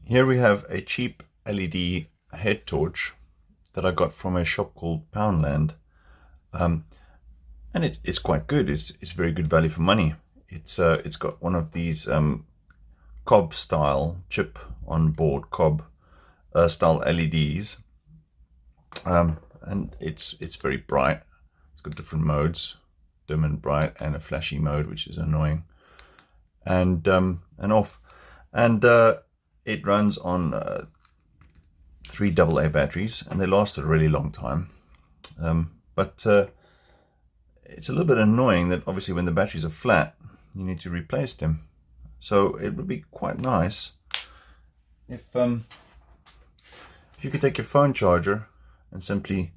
Here we have a cheap LED head torch that I got from a shop called Poundland, and it's quite good. It's very good value for money. It's got one of these cob style chip on board cob style LEDs, and it's very bright. It's got different modes, dim and bright, and a flashy mode, which is annoying, and off, and it runs on 3 AA batteries, and they last a really long time. But it's a little bit annoying that obviously when the batteries are flat, you need to replace them. So it would be quite nice if you could take your phone charger and simply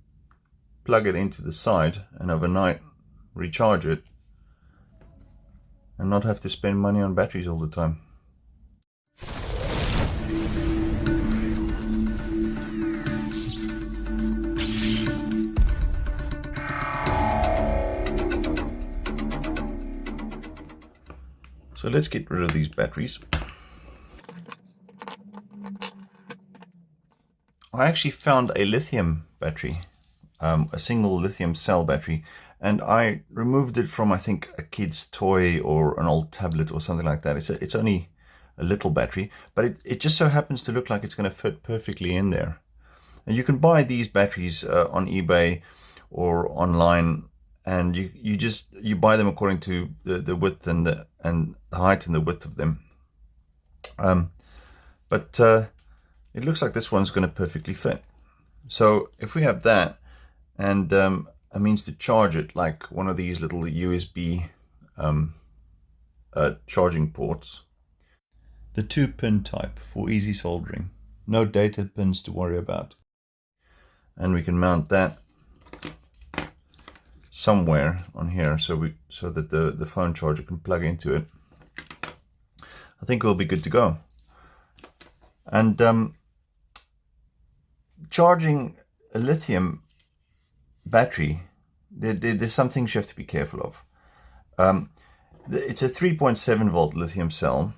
plug it into the side and overnight recharge it, and not have to spend money on batteries all the time. So let's get rid of these batteries. I actually found a lithium battery, a single lithium cell battery, and I removed it from, I think, a kid's toy or an old tablet or something like that. It's only a little battery, but it just so happens to look like it's going to fit perfectly in there. And you can buy these batteries on eBay or online, and you buy them according to the width and the height and the width of them. But it looks like this one's going to perfectly fit. So if we have that and a means to charge it, like one of these little USB charging ports, the 2-pin type for easy soldering, no data pins to worry about, and we can mount that somewhere on here so that the phone charger can plug into it. I think we'll be good to go. And charging a lithium battery, there's some things you have to be careful of. It's a 3.7 volt lithium cell,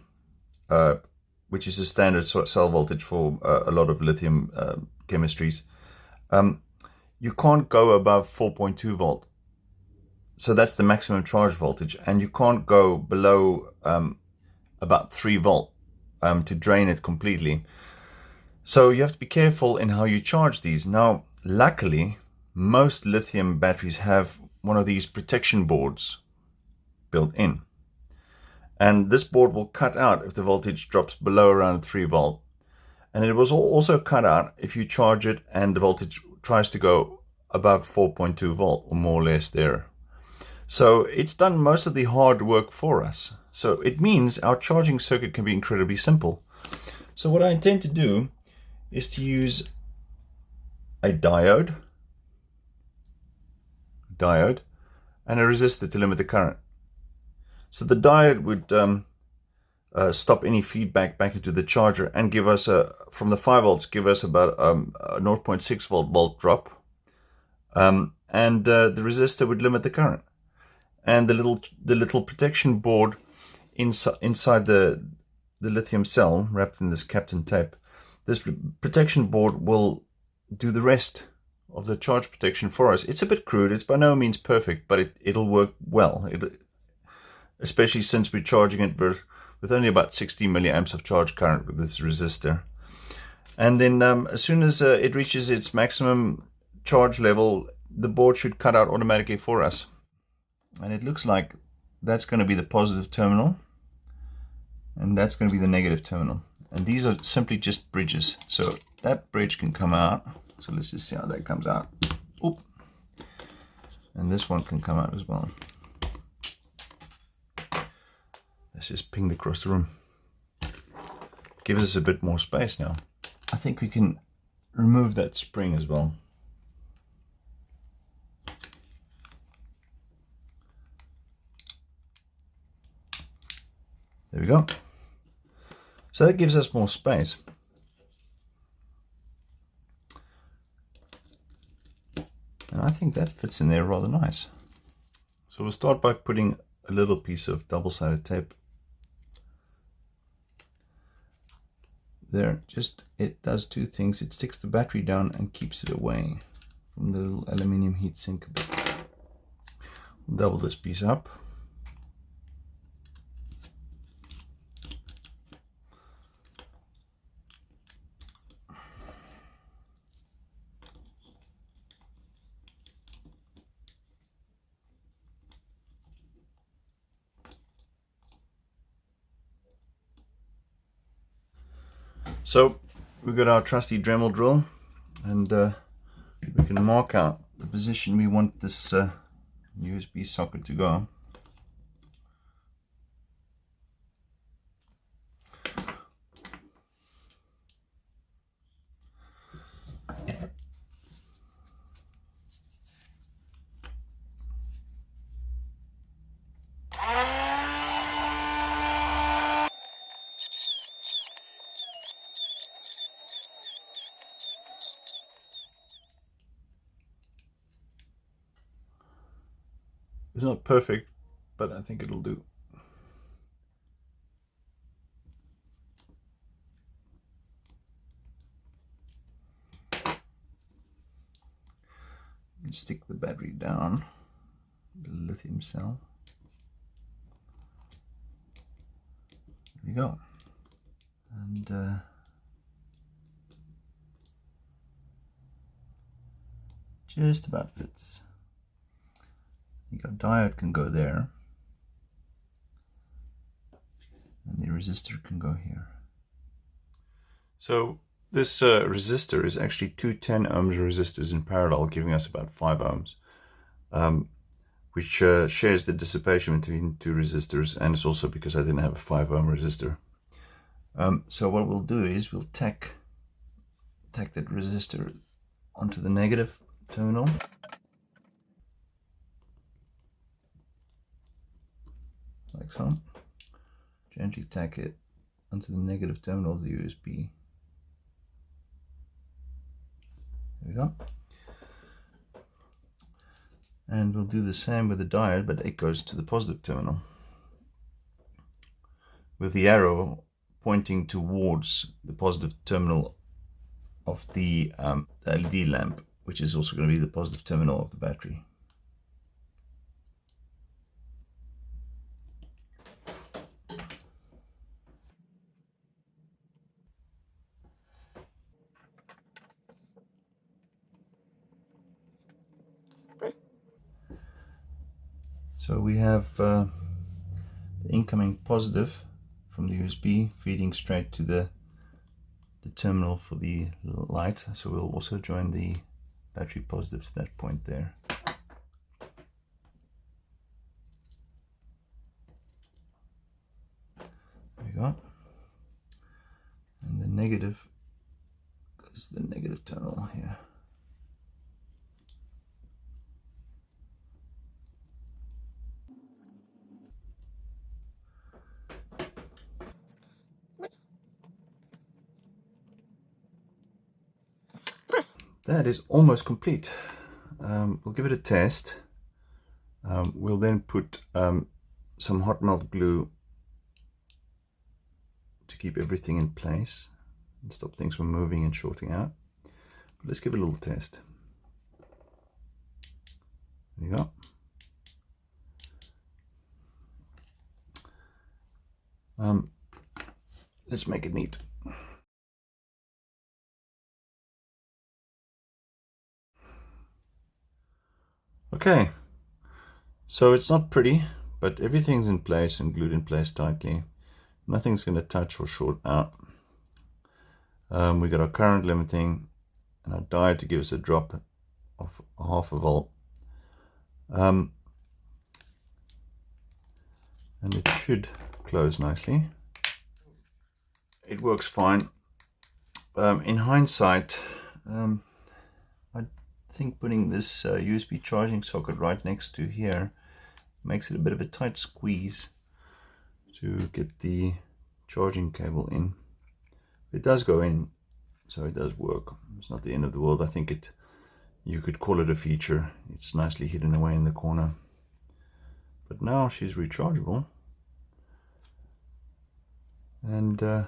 which is a standard cell voltage for a lot of lithium chemistries. You can't go above 4.2 volt. So that's the maximum charge voltage, and you can't go below about 3 volt to drain it completely. So you have to be careful in how you charge these. Now, luckily, most lithium batteries have one of these protection boards built in. And this board will cut out if the voltage drops below around 3 volt. And it was also cut out if you charge it and the voltage tries to go above 4.2 volt or more or less there. So it's done most of the hard work for us. So it means our charging circuit can be incredibly simple. So what I intend to do is to use a diode and a resistor to limit the current. So the diode would stop any feedback back into the charger and give us from the 5 volts, give us about a 0.6 volt drop. And the resistor would limit the current. And the little protection board inside the lithium cell, wrapped in this Kapton tape, this protection board will do the rest of the charge protection for us. It's a bit crude, it's by no means perfect, but it'll work well, especially since we're charging it with only about 60 milliamps of charge current with this resistor. And then as soon as it reaches its maximum charge level, the board should cut out automatically for us. And it looks like that's going to be the positive terminal, and that's going to be the negative terminal. And these are simply just bridges. So that bridge can come out. So let's just see how that comes out. Oop. And this one can come out as well. Let's just ping across the room. Gives us a bit more space now. I think we can remove that spring as well. There we go. So that gives us more space. And I think that fits in there rather nice. So we'll start by putting a little piece of double-sided tape there, just it does two things. It sticks the battery down and keeps it away from the little aluminium heatsink a bit. We'll double this piece up. So we've got our trusty Dremel drill, and we can mark out the position we want this USB socket to go. It's not perfect, but I think it'll do. You can stick the battery down, the lithium cell. There we go. And just about fits. I think our diode can go there, and the resistor can go here. So this resistor is actually two 10 ohms resistors in parallel, giving us about 5 ohms, which shares the dissipation between two resistors, and it's also because I didn't have a 5 ohm resistor. So what we'll do is we'll tack that resistor onto the negative terminal. Like so. Gently tack it onto the negative terminal of the USB. There we go. And we'll do the same with the diode, but it goes to the positive terminal, with the arrow pointing towards the positive terminal of the LED lamp, which is also going to be the positive terminal of the battery. So we have the incoming positive from the USB feeding straight to the terminal for the light. So we'll also join the battery positive to that point there. There we go. And the negative goes to the negative terminal here. That is almost complete. We'll give it a test. We'll then put some hot melt glue to keep everything in place and stop things from moving and shorting out. But let's give it a little test. There you go. Let's make it neat. Okay, so it's not pretty, but everything's in place and glued in place tightly. Nothing's going to touch or short out. We got our current limiting and our diode to give us a drop of 0.5 volt. And it should close nicely. It works fine. In hindsight, I think putting this USB charging socket right next to here makes it a bit of a tight squeeze to get the charging cable in. It does go in, so it does work. It's not the end of the world. I think you could call it a feature. It's nicely hidden away in the corner. But now she's rechargeable, and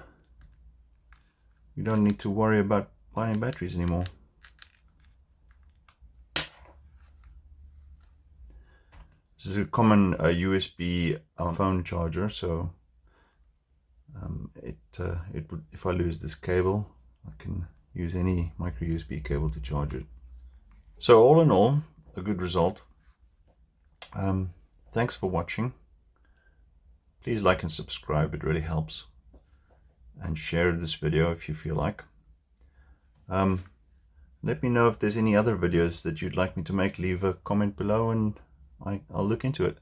you don't need to worry about buying batteries anymore. This is a common USB phone charger, so it would, if I lose this cable, I can use any micro USB cable to charge it. So all in all, a good result. Thanks for watching. Please like and subscribe, it really helps. And share this video if you feel like. Let me know if there's any other videos that you'd like me to make. Leave a comment below and I'll look into it.